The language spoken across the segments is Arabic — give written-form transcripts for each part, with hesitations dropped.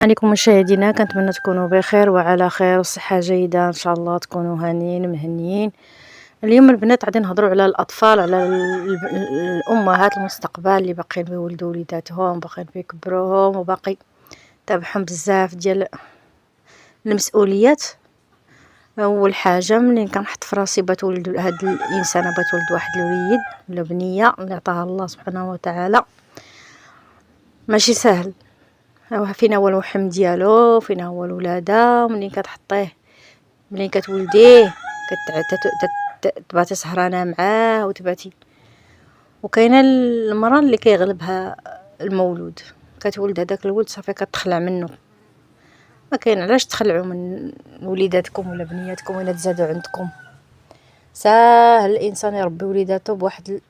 عليكم مشاهدينا، كنتمنى تكونوا بخير وعلى خير وصحة جيدة ان شاء الله، تكونوا هانيين مهنيين. اليوم البنات غادي نهضروا على الاطفال، على الامهات المستقبل اللي باقيين بيولدوا وليداتهم، باقيين بيكبروهم وباقي تابعهم بزاف ديال المسؤوليات. اول حاجه ملي كنحط في راسي بتولد هاد الانسانه، بتولد واحد الوليد ولا بنيه اللي عطاها الله سبحانه وتعالى، ماشي سهل. فينا هو الوحم ديالو، فينا هو الولاده. ملي كتحطيه، ملي كتولديه تباتي سهرانه معاه وتباتي. وكاينه المراه اللي كيغلبها المولود، كتولد هذاك الولد صافي كتخلع منه. ما كاين علاش تخلعوا من وليداتكم ولا بنياتكم ولا تزادوا عندكم. ساهل الانسان يربي وليداته بواحد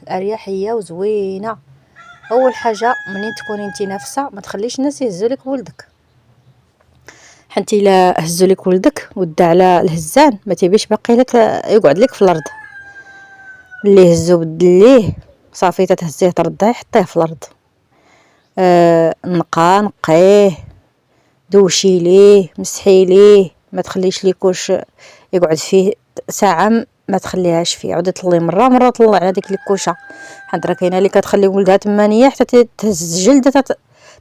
الاريحيه وزوينه. اول حاجه منين تكوني انت نافسه ما تخليش الناس يهزوا لك ولدك، حنت الا هزوا لك ولدك ودا على الهزان ما تيبيش باقي لك، يقعد لك في الارض. اللي هزو بدليه صافي تتهزيه ترضعيه حطيه في الارض. نقيه، دوشي ليه، مسحي ليه، ما تخليش ليكوش يقعد فيه ساعه، ما تخليهاش فيه. عاودي طلي مره طلع على ديك الكوشه. حضره كاينه اللي كتخلي ولدها تمانيه حتى تهز جلده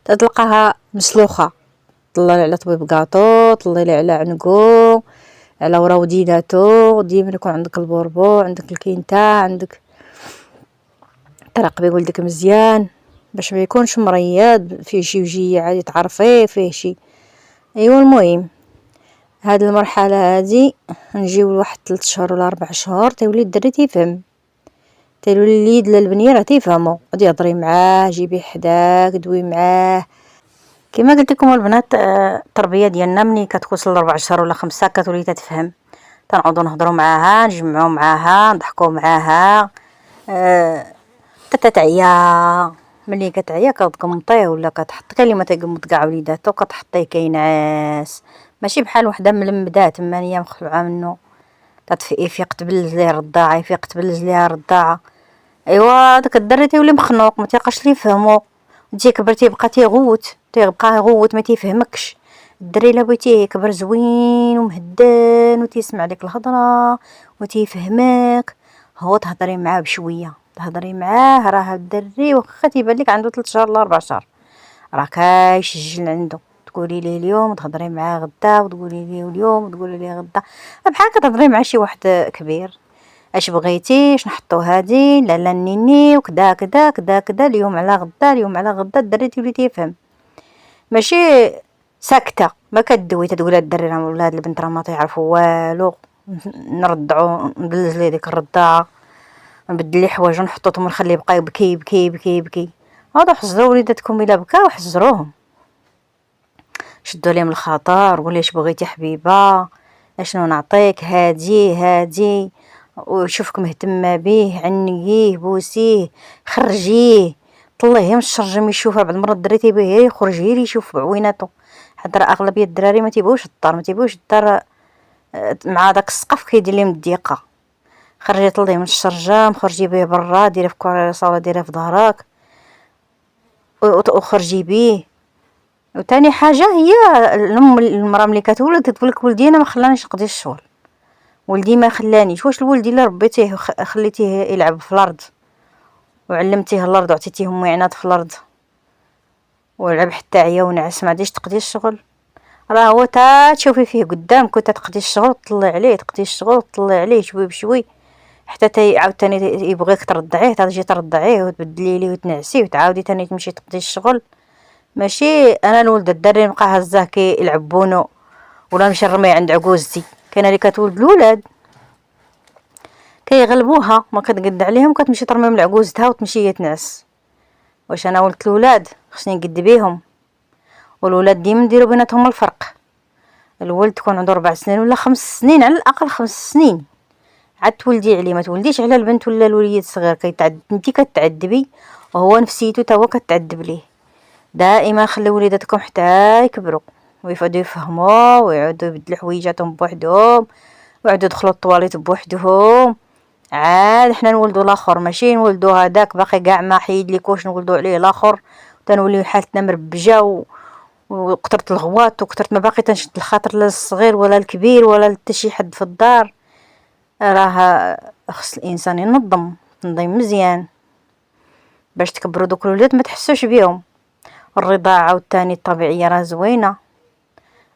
تلقاها مسلوخه. طلع على طبيب كاطو، طلي على عنقو، على ورا وديناتو. ديما يكون عندك البوربو، عندك الكينتا، عندك تراقبي ولدك مزيان باش ما يكونش مريض فيه شي وجيه عادي تعرفيه فيه شي. ايوا المهم هاد المرحله هادي نجيو لواحد 3 شهور ولا 4 شهور تيولي الدري تيفهم، تيولي البنيه راه تيفهموا. غادي هضري معاه، جيبيه حداك، دوي معاه. كما قلت لكم البنات، التربيه ديالنا ملي كتوصل ل 4 شهور ولا 5 كتولي تتفهم. تنعوضوا نهضروا معاها، نجمعوا معاها، نضحكوا معاها. تتعيا، ملي كتعيا كتقمطيه ولا كتحط. كاين اللي ما تيقمط كاع وليداتو، كتحطيه كينعس ماشي بحال وحده ملمده تمانيه مخلوعه منه. يفيق تبلج ليه الرضاعه، يفيق تبلج ليها الرضاعه. ايوا داك الدري تيولي مخنوق، ما تيبقاش ليه يفهمو. تيكبر تيبقى يغوت ما تيفهمكش. الدري الا بغيتيه يكبر زوين ومهدن وتيسمع ديك الهضره وتيفهمك، هو تهضري معاه بشويه، تهضري معاه. راه الدري واخا تيبان لك عنده 3 شهور ولا 4 شهور راه كيسجل عنده. تقولي ليه اليوم وتهضري معاه غدا، وتقولي ليه اليوم وتقولي ليه غدا، بحال كتهضري مع شي واحد كبير. اش بغيتي، اش نحطو هادي، لا لا نيني وكدا كدا كدا كدا، اليوم على غدا، اليوم على غدا. الدري تيولي تيفهم، ماشي ساكته ما كدوي تقول الدري راه ولاد البنت راه ما تيعرفوا والو. نرضعو، ندلز ليه ديك الرضاعه، نبدل ليه حوايجو، نحطو ونخليه يبقى يبكي يبكي يبكي يبكي. هذا حزروا وليداتكم الا بكاو حزروهم، شدوا ليهم الخاطر، قولي اش بغيتي حبيبه، اشنو نعطيك، هادي هادي، ويشوفك مهتمه بيه، عنيه بوسيه، خرجيه، طلعيه من الشرجم يشوفها. بعض المرات الدري تيبيه يخرج غير يشوف بعويناتو، حتى راه اغلبيه الدراري ما تيبغيوش الدار، ما تيبغيوش الدار مع داك السقف كيدير لهم الضيقه. خرجي طلعيه من الشرجم، خرجي بيه برا، ديريه في كراسه ولا ديريه في ظهرك وخرجي بيه. وثاني حاجه هي المراه ملي كتولد كتقول لك ولدي انا ما خلانيش نقضي الشغل، ولدي ما خلانيش. واش الولد الا ربيتيه خليتيه يلعب في الارض وعلمتيه الارض وعطيتيه ميعنات في الارض ولعب حتى عيا ونعس ما عاديش تقضي الشغل؟ راه هو تا تشوفي فيه قدامك وتتقضي الشغل وتطلعي عليه، تقضي الشغل وتطلعي عليه شوي بشوي حتى عاوتاني يبغيك ترضعيه، تجي ترضعيه وتبدلي ليه وتنعسيه وتعاودي ثاني تمشي تقضي الشغل. ماشي انا نولد الدري نبقى هزاه كيلعب بونو ولا نمشي نرميه عند عكوزتي. كاينه اللي كتولد الولاد كيغلبوها ما كتقد عليهم، كتمشي ترميهم لعكوزتها وتمشي هي تنعس. واش انا ولدت الولاد خصني نقد بيهم؟ والولاد ديما نديرو بيناتهم الفرق. الولد تكون عنده 4 سنين ولا 5 سنين، على الاقل 5 سنين عاد تولدي عليه، ما تولديش على البنت ولا الوليد الصغير. انتي كتعذبي وهو نفسيته تا هو كتعذب ليه. دائما خليو وليداتكم حتى يكبروا ويفقدوا يفهموا ويعودوا يبدلوا حويجاتهم بوحدهم ويعودوا يدخلوا الطواليت بوحدهم. عاد حنا نولدوا الاخر، ماشي نولدوا هذاك باقي كاع ما حيد ليكوش نولدوا عليه الاخر، تنوليو حالتنا مربجه وكثرت الغواط وكثرت ما باقي تنشد الخاطر لا الصغير ولا الكبير ولا حتى شي حد في الدار. راه خص الانسان ينظم تنظيم مزيان باش تكبروا دوك الولاد ما تحسوش بيهم. الرضاعه عاوتاني الطبيعيه راه زوينه.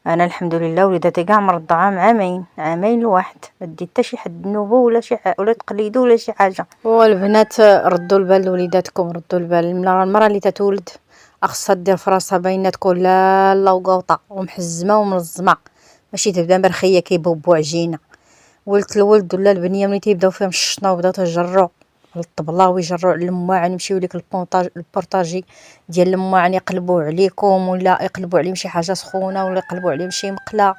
انا الحمد لله وليداتي كاع مرضعه مع عامين الواحد، ما ديت حتى شي حد نوبه ولا شي ولا تقليدو ولا شي حاجه. والبنات ردوا البال لوليداتكم، ردوا البال. المراه اللي تتولد خصها دير فراسها باينه تكون لاله وقوطه ومحزمه ومنظمه، ماشي تبدا مرخيه كيبوبو عجينه. ولت الولد ولا البنيه ملي تيبداو فيهم الشطنا وبداو تجروا الطبله ويجروا على الماعن يمشيو ليك البورطاجي ديال الماعن يقلبوا عليكم ولا يقلبوا عليهم شي حاجه سخونه ولا يقلبوا عليهم شي مقله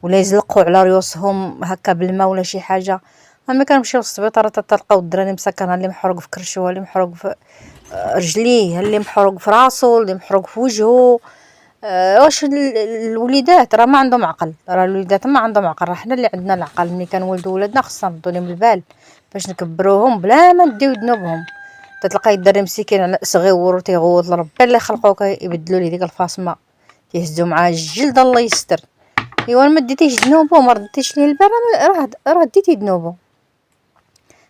ولا يزلقوا على ريوسهم هكا بالماء ولا شي حاجه. ملي كنمشيو للسبيطار تلقاو الدراري مسكن، اللي محروق في كرشو، اللي محروق في رجليه، اللي محروق في راسو، اللي محروق في وجهه. واش الوليدات راه ما عندهم عقل، راه الوليدات ما عندهم عقل، راه حنا اللي عندنا العقل. ملي كنولدوا ولادنا خصنا نردوا لهم البال باش نكبروهم بلا ما نديو ذنوبهم. تتلقاي الدري مسكين على صغيور وتيغوت لربي اللي خلقو كيبدلوا ليه ديك الفاصمه تيهزوا معاه الجلد الله يستر. ايوا ما ديتيش ذنوبو ما رديتيش ليه البال راه ديتي ذنوبو،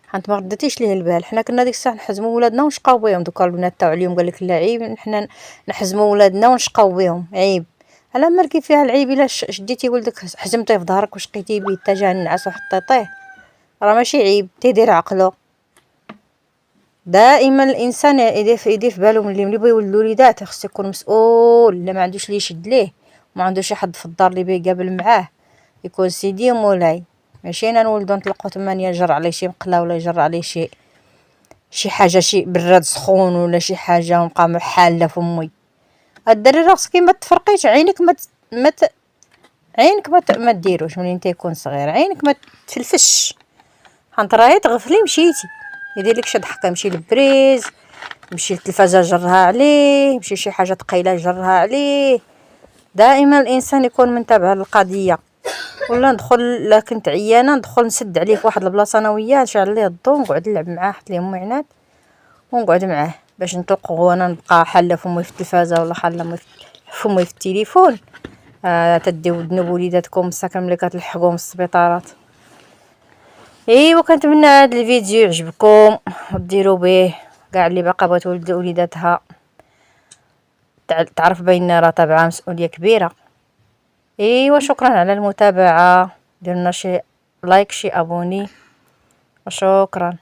حنت ما رديتيش ليه البال. حنا كنا ديك الساعه نحزموا ولادنا ونشقاو بهم، دوكا البنات تاعو عليهم قال لك لا عيب حنا نحزموا ولادنا ونشقاو بهم، عيب. على مالكي فيها العيب الا شديتي ولدك حزمتيه في ظهرك وشقيتيه بيه حتى جا النعاس وحطيتيه، راه ماشي عيب، تيدير عقلو. دائما الانسان يدير في بالو ملي بغى يولد وليدات خصو يكون مسؤول، لا ما عندوش اللي يشد ليه وما عندوش شي حد في الدار اللي بيقابل معاه، يكون سيدي ومولاي. ماشي انا نولدو نطلقو تمانية يجر عليه شي مقله ولا يجر عليه شي حاجه شي براد سخون ولا شي حاجه ونبقى حاله في امي. الدري راه خصك ما تفرقيش عينك ما ديروش ملي تيكون صغير، عينك ما تفلفش، حنت راهي تغفلي مشيتي يدير لك شي ضحكه، مشي للبريز، مشي للتلفازه جرها عليه، مشي شي حاجه ثقيله جرها عليه. دائما الانسان يكون منتبه للقضيه. ولا ندخل لا كنت عيانه ندخل نسد عليه في واحد البلاصه انا وياه، نشعل ليه الضو ونقعد نلعب معاه، حط ليه معنات ونقعد معاه باش نطلقو وانا نبقى حاله فمي في التلفازه ولا حاله فمي في التليفون. تديو ذنوب وليداتكم مساكن ملي كتلحقوهم السبيطارات. ايوا كنتمنى هذا الفيديو يعجبكم وديروا به كاع اللي باقا بغات تولد وليداتها تعرف بان راه تابعه مسؤوليه كبيره. ايوا شكرا على المتابعه، ديروا لنا شي لايك شي ابوني وشكرا.